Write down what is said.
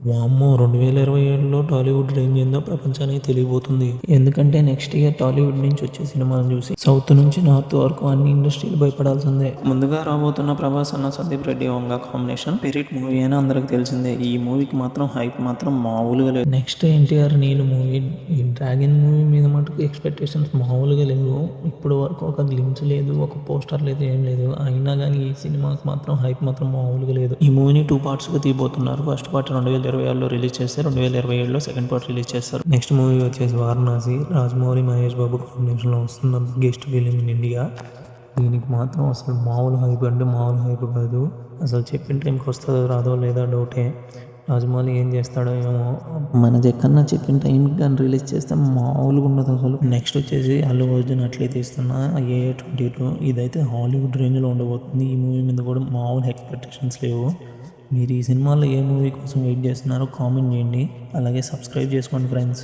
వామ్మో! 2027లో టాలీవుడ్ రేంజ్ ఏందో ప్రపంచానికి తెలియబోతుంది. ఎందుకంటే నెక్స్ట్ ఇయర్ టాలీవుడ్ నుంచి వచ్చే సినిమాలను చూసి సౌత్ నుంచి నార్త్ వరకు అన్ని ఇండస్ట్రీలు భయపడాల్సిందే. ముందుగా రాబోతున్న ప్రభాస్ అన్న Sandeep Reddy Vanga combination spirit movie అని అందరికి తెలిసిందే. ఈ మూవీకి మాత్రం హైప్ మాత్రం మామూలుగా లేదు. నెక్స్ట్ ఎన్టీఆర్ నీలు మూవీ, ఈ డ్రాగన్ మూవీ మీద మటుకు ఎక్స్పెక్టేషన్స్ మామూలుగా లేవు. ఇప్పుడు వరకు ఒక గ్లిమ్స్ లేదు, ఒక పోస్టర్ లేదు, ఏం లేదు. అయినా కానీ ఈ సినిమాకి మాత్రం హైప్ మాత్రం మామూలుగా లేదు. ఈ మూవీని 2 పార్ట్స్గా తీయబోతున్నారు. ఫస్ట్ పార్ట్ 2026లో రిలీజ్ చేస్తే 2027లో సెకండ్ పార్ట్ రిలీజ్ చేస్తారు. నెక్స్ట్ మూవీ వచ్చేసి వారణాసి. రాజమౌళి మహేష్ బాబు కాంబినేషన్లో వస్తున్న బిగ్గెస్ట్ ఫిలిం ఇన్ ఇండియా. దీనికి మాత్రం అసలు మామూలు హైప్ అంటే మామూలు హైప్ కాదు. అసలు చెప్పిన టైంకి వస్తుందో రాదో లేదా డౌటే. రాజమౌళి ఏం చేస్తాడో ఏమో. మన జక్కన్న చెప్పిన టైంకి కానీ రిలీజ్ చేస్తే మామూలుగా ఉండదు అసలు. నెక్స్ట్ వచ్చేసి అల్లు అర్జున్ అట్లే తీస్తున్న AA22. ఇదైతే హాలీవుడ్ రేంజ్లో ఉండబోతుంది. ఈ మూవీ మీద కూడా మామూలు ఎక్స్పెక్టేషన్స్ లేవు. మీరు ఈ సినిమాలో ఏ మూవీ కోసం వెయిట్ చేస్తున్నారో కామెంట్ చేయండి. అలాగే సబ్స్క్రైబ్ చేసుకోండి ఫ్రెండ్స్.